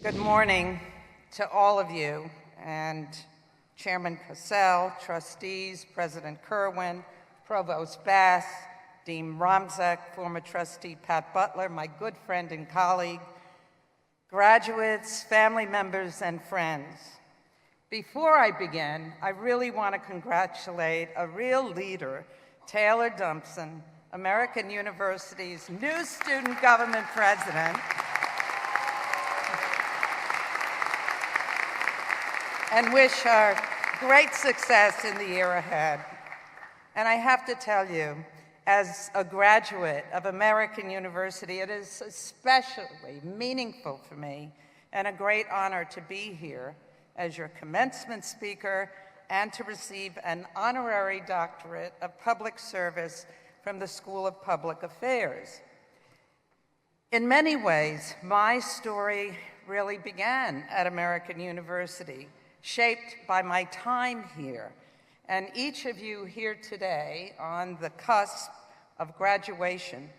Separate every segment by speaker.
Speaker 1: Good morning to all of you, and Chairman Cassell, trustees, President Kerwin, Provost Bass, Dean Romzek, former trustee Pat Butler, my good friend and colleague, graduates, family members, and friends. Before I begin, I really want to congratulate a real leader, Taylor Dumpson, American University's new student government president, and wish her great success in the year ahead. And I have to tell you, as a graduate of American University, it is especially meaningful for me and a great honor to be here as your commencement speaker and to receive an honorary doctorate of public service from the School of Public Affairs. In many ways, my story really began at American University, shaped by my time here. And each of you here today on the cusp of graduation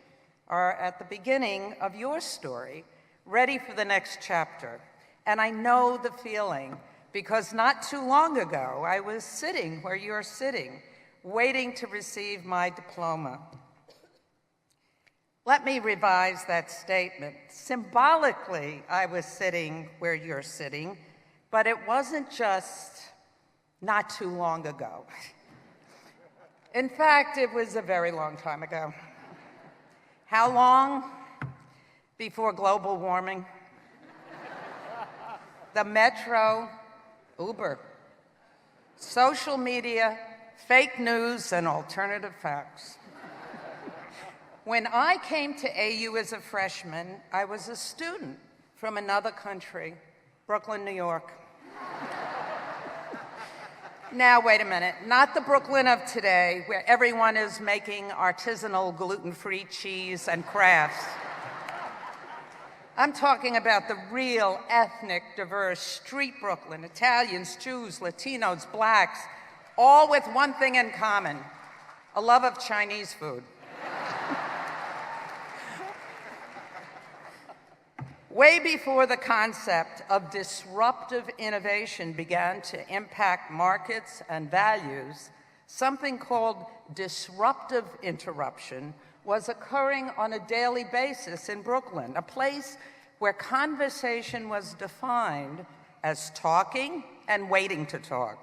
Speaker 1: are at the beginning of your story, ready for the next chapter. And I know the feeling, because not too long ago, I was sitting where you're sitting, waiting to receive my diploma. Let me revise that statement. Symbolically, I was sitting where you're sitting, but it wasn't just not too long ago. In fact, it was a very long time ago. How long? Before global warming, the metro, Uber, social media, fake news, and alternative facts. When I came to AU as a freshman, I was a student from another country, Brooklyn, New York. Now, wait a minute, not the Brooklyn of today, where everyone is making artisanal gluten-free cheese and crafts. I'm talking about the real ethnic, diverse street Brooklyn, Italians, Jews, Latinos, blacks, all with one thing in common, a love of Chinese food. Way before the concept of disruptive innovation began to impact markets and values, something called disruptive interruption was occurring on a daily basis in Brooklyn, a place where conversation was defined as talking and waiting to talk.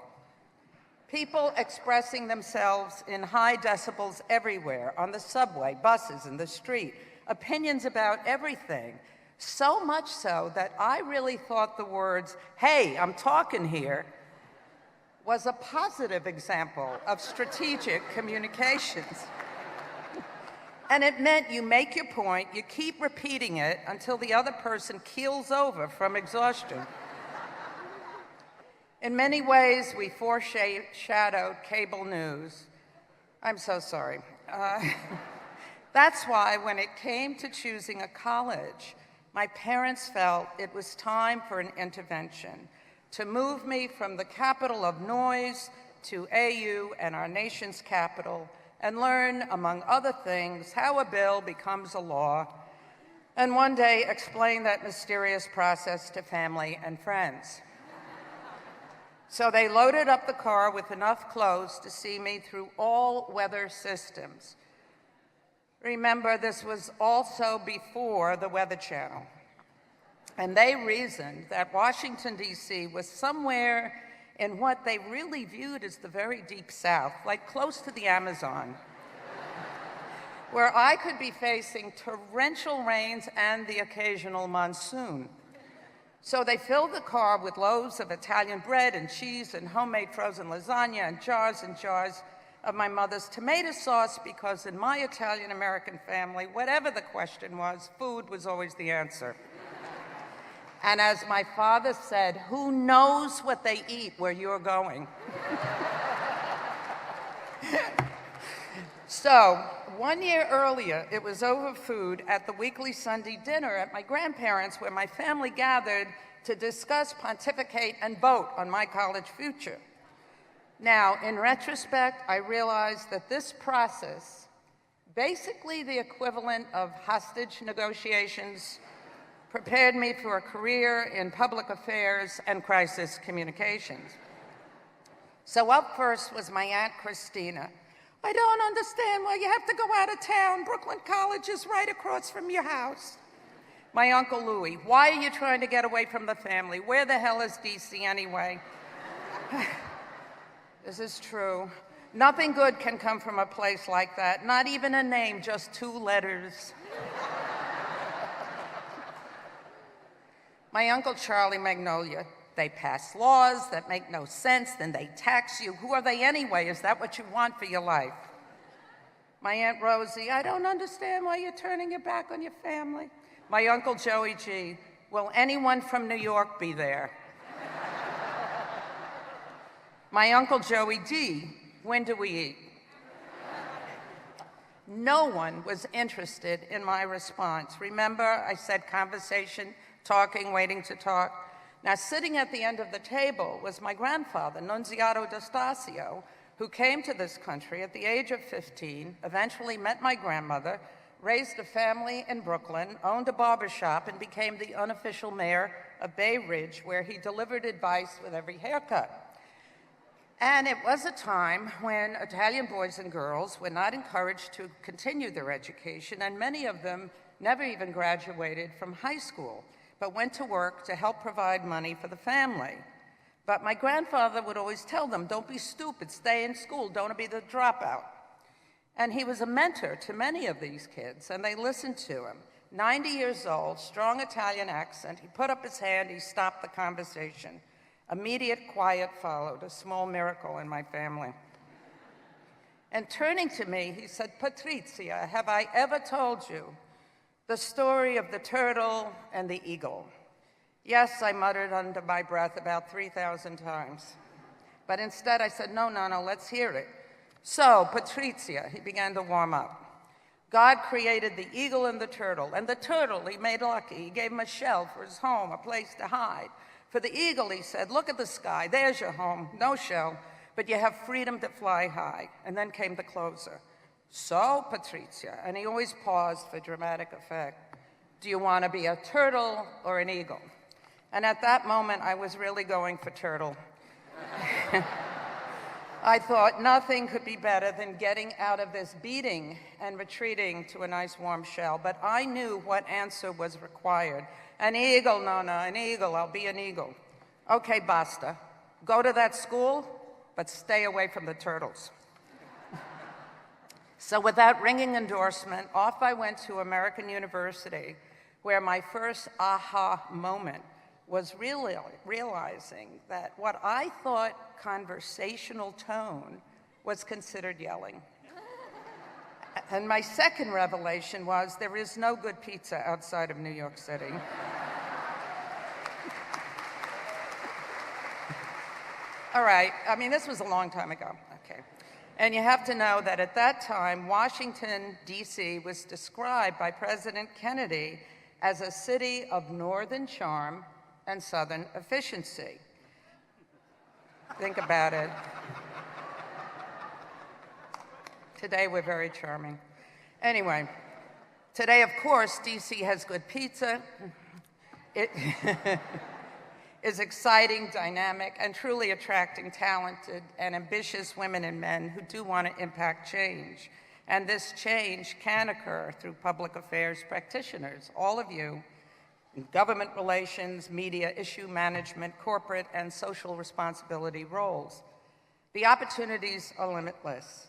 Speaker 1: People expressing themselves in high decibels everywhere, on the subway, buses, in the street, opinions about everything. So much so that I really thought the words, "Hey, I'm talking here," was a positive example of strategic communications. And it meant you make your point, you keep repeating it until the other person keels over from exhaustion. In many ways, we foreshadowed cable news. I'm so sorry. That's why when it came to choosing a college, my parents felt it was time for an intervention to move me from the capital of noise to AU and our nation's capital and learn, among other things, how a bill becomes a law, and one day explain that mysterious process to family and friends. So they loaded up the car with enough clothes to see me through all weather systems. Remember, this was also before the Weather Channel. And they reasoned that Washington, D.C. was somewhere in what they really viewed as the very deep South, like close to the Amazon, where I could be facing torrential rains and the occasional monsoon. So they filled the car with loaves of Italian bread and cheese and homemade frozen lasagna and jars of my mother's tomato sauce, because in my Italian-American family, whatever the question was, food was always the answer. And as my father said, who knows what they eat where you're going? So, 1 year earlier, it was over food at the weekly Sunday dinner at my grandparents', where my family gathered to discuss, pontificate, and vote on my college future. Now, in retrospect, I realized that this process, basically the equivalent of hostage negotiations prepared me for a career in public affairs and crisis communications. So up first was my Aunt Christina. I don't understand why you have to go out of town. Brooklyn College is right across from your house. My Uncle Louis, why are you trying to get away from the family? Where the hell is DC anyway? This is true. Nothing good can come from a place like that. Not even a name, just 2 letters. My Uncle Charlie Magnolia, they pass laws that make no sense, then they tax you. Who are they anyway? Is that what you want for your life? My Aunt Rosie, I don't understand why you're turning your back on your family. My Uncle Joey G, will anyone from New York be there? My Uncle Joey D, when do we eat? No one was interested in my response. Remember, I said conversation, talking, waiting to talk. Now, sitting at the end of the table was my grandfather, Nunziato d'Estasio, who came to this country at the age of 15, eventually met my grandmother, raised a family in Brooklyn, owned a barbershop, and became the unofficial mayor of Bay Ridge, where he delivered advice with every haircut. And it was a time when Italian boys and girls were not encouraged to continue their education, and many of them never even graduated from high school, but went to work to help provide money for the family. But my grandfather would always tell them, don't be stupid, stay in school, don't be the dropout. And he was a mentor to many of these kids, and they listened to him. 90 years old, strong Italian accent, he put up his hand, he stopped the conversation. Immediate quiet followed, a small miracle in my family. And turning to me, he said, Patricia, have I ever told you the story of the turtle and the eagle? Yes, I muttered under my breath about 3,000 times. But instead I said, no, let's hear it. So, Patricia, he began to warm up. God created the eagle and the turtle he made lucky. He gave him a shell for his home, a place to hide. For the eagle, he said, look at the sky, there's your home, no shell, but you have freedom to fly high. And then came the closer. So, Patricia, and he always paused for dramatic effect, do you want to be a turtle or an eagle? And at that moment, I was really going for turtle. I thought nothing could be better than getting out of this beating and retreating to a nice warm shell, but I knew what answer was required. An eagle, Nona, an eagle, I'll be an eagle. Okay, basta. Go to that school, but stay away from the turtles. So with that ringing endorsement, off I went to American University, where my first aha moment was really realizing that what I thought conversational tone was considered yelling. And my second revelation was there is no good pizza outside of New York City. All right, I mean, this was a long time ago, okay. And you have to know that at that time, Washington, D.C. was described by President Kennedy as a city of northern charm and southern efficiency. Think about it. Today, we're very charming. Anyway, today, of course, DC has good pizza. It is exciting, dynamic, and truly attracting talented and ambitious women and men who do want to impact change. And this change can occur through public affairs practitioners, all of you, in government relations, media, issue management, corporate, and social responsibility roles. The opportunities are limitless.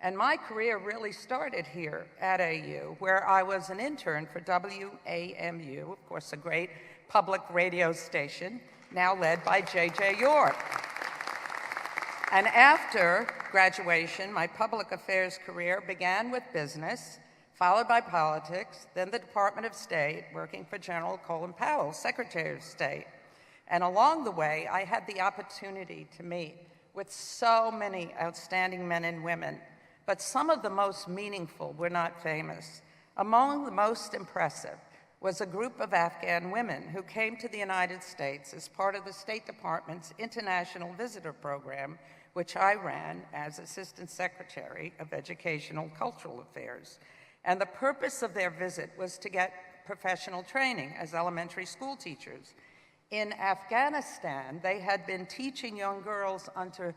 Speaker 1: And my career really started here at AU, where I was an intern for WAMU, of course, a great public radio station, now led by J.J. York. And after graduation, my public affairs career began with business, followed by politics, then the Department of State, working for General Colin Powell, Secretary of State. And along the way, I had the opportunity to meet with so many outstanding men and women, but some of the most meaningful were not famous. Among the most impressive was a group of Afghan women who came to the United States as part of the State Department's International Visitor Program, which I ran as Assistant Secretary of Educational Cultural Affairs. And the purpose of their visit was to get professional training as elementary school teachers. In Afghanistan, they had been teaching young girls under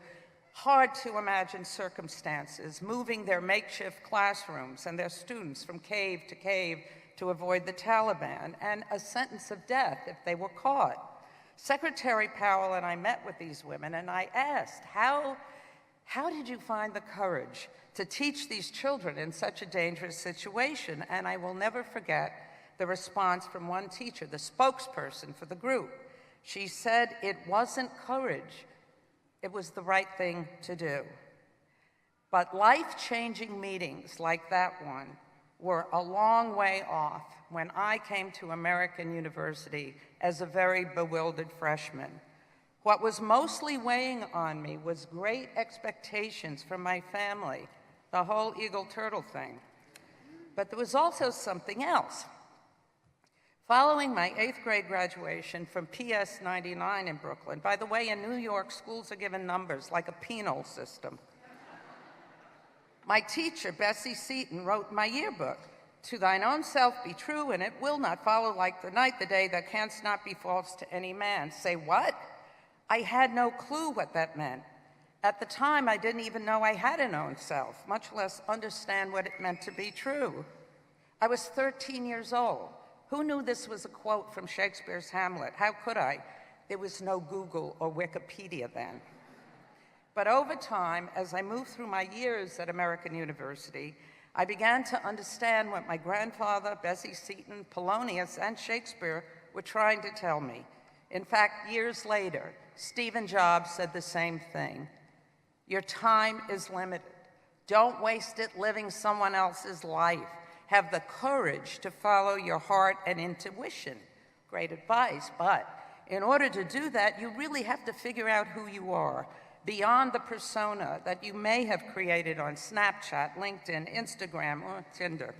Speaker 1: hard-to-imagine circumstances, moving their makeshift classrooms and their students from cave to cave to avoid the Taliban, and a sentence of death if they were caught. Secretary Powell and I met with these women, and I asked, how did you find the courage to teach these children in such a dangerous situation? And I will never forget the response from one teacher, the spokesperson for the group. She said it wasn't courage, it was the right thing to do. But life-changing meetings like that one were a long way off when I came to American University as a very bewildered freshman. What was mostly weighing on me was great expectations from my family, the whole eagle turtle thing. But there was also something else. Following my 8th grade graduation from PS 99 in Brooklyn, by the way, in New York, schools are given numbers like a penal system. My teacher, Bessie Seaton, wrote my yearbook, "To thine own self be true, and it will not follow like the night, the day that canst not be false to any man." Say what? I had no clue what that meant. At the time, I didn't even know I had an own self, much less understand what it meant to be true. I was 13 years old. Who knew this was a quote from Shakespeare's Hamlet? How could I? There was no Google or Wikipedia then. But over time, as I moved through my years at American University, I began to understand what my grandfather, Bessie Seaton, Polonius, and Shakespeare were trying to tell me. In fact, years later, Stephen Jobs said the same thing. Your time is limited. Don't waste it living someone else's life. Have the courage to follow your heart and intuition. Great advice, but in order to do that, you really have to figure out who you are, beyond the persona that you may have created on Snapchat, LinkedIn, Instagram, or Tinder.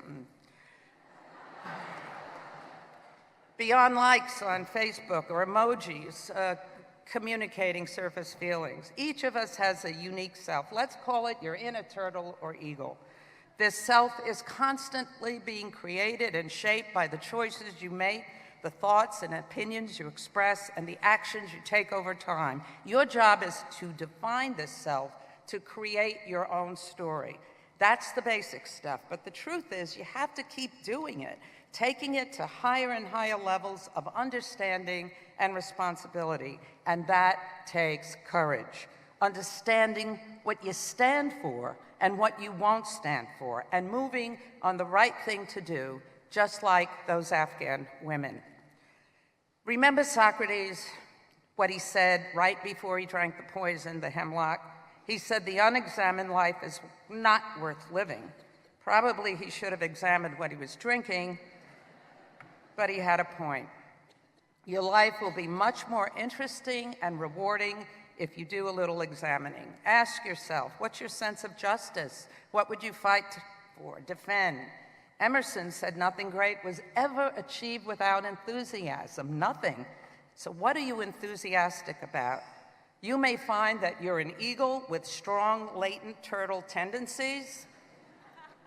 Speaker 1: Beyond likes on Facebook or emojis, communicating surface feelings. Each of us has a unique self. Let's call it your inner turtle or eagle. This self is constantly being created and shaped by the choices you make, the thoughts and opinions you express, and the actions you take over time. Your job is to define this self, to create your own story. That's the basic stuff, but the truth is you have to keep doing it, taking it to higher and higher levels of understanding and responsibility, and that takes courage. Understanding what you stand for and what you won't stand for, and moving on the right thing to do, just like those Afghan women. Remember Socrates, what he said right before he drank the poison, the hemlock? He said, the unexamined life is not worth living. Probably he should have examined what he was drinking, but he had a point. Your life will be much more interesting and rewarding if you do a little examining. Ask yourself, what's your sense of justice? What would you fight for, defend? Emerson said nothing great was ever achieved without enthusiasm, nothing. So what are you enthusiastic about? You may find that you're an eagle with strong latent turtle tendencies,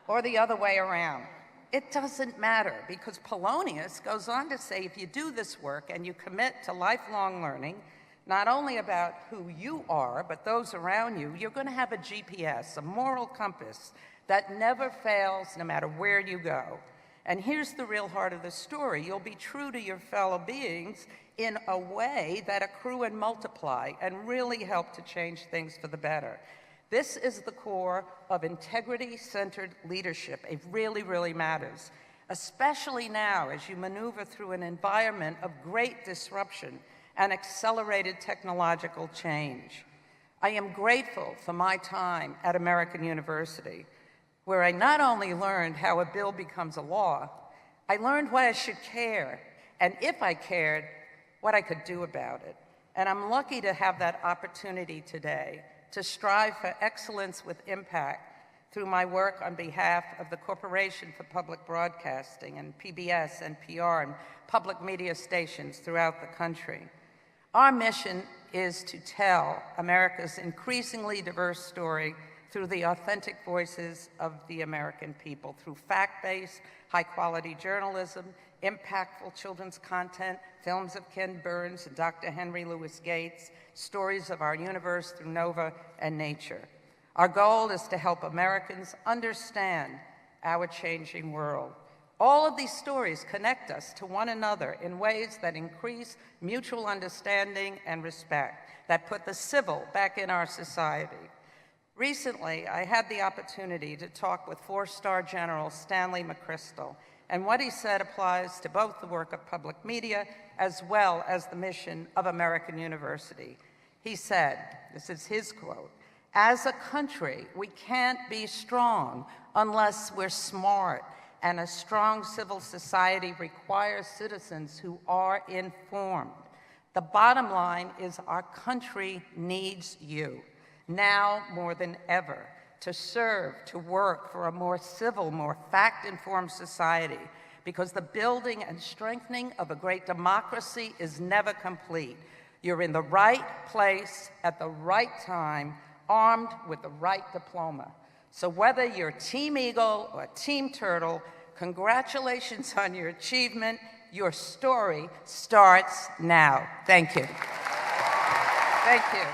Speaker 1: or the other way around. It doesn't matter, because Polonius goes on to say if you do this work and you commit to lifelong learning, not only about who you are, but those around you, you're going to have a GPS, a moral compass that never fails no matter where you go. And here's the real heart of the story. You'll be true to your fellow beings in a way that accrue and multiply and really help to change things for the better. This is the core of integrity-centered leadership. It really, really matters, especially now as you maneuver through an environment of great disruption and accelerated technological change. I am grateful for my time at American University, where I not only learned how a bill becomes a law, I learned why I should care, and if I cared, what I could do about it. And I'm lucky to have that opportunity today to strive for excellence with impact through my work on behalf of the Corporation for Public Broadcasting and PBS, NPR, and public media stations throughout the country. Our mission is to tell America's increasingly diverse story through the authentic voices of the American people, through fact-based, high-quality journalism, impactful children's content, films of Ken Burns and Dr. Henry Louis Gates, stories of our universe through Nova and nature. Our goal is to help Americans understand our changing world. All of these stories connect us to one another in ways that increase mutual understanding and respect, that put the civil back in our society. Recently, I had the opportunity to talk with four-star General Stanley McChrystal, and what he said applies to both the work of public media as well as the mission of American University. He said, this is his quote, "As a country, we can't be strong unless we're smart, and a strong civil society requires citizens who are informed. The bottom line is our country needs you, now more than ever, to serve, to work for a more civil, more fact-informed society, because the building and strengthening of a great democracy is never complete. You're in the right place at the right time, armed with the right diploma. So whether you're Team Eagle or Team Turtle, congratulations on your achievement. Your story starts now." Thank you. Thank you.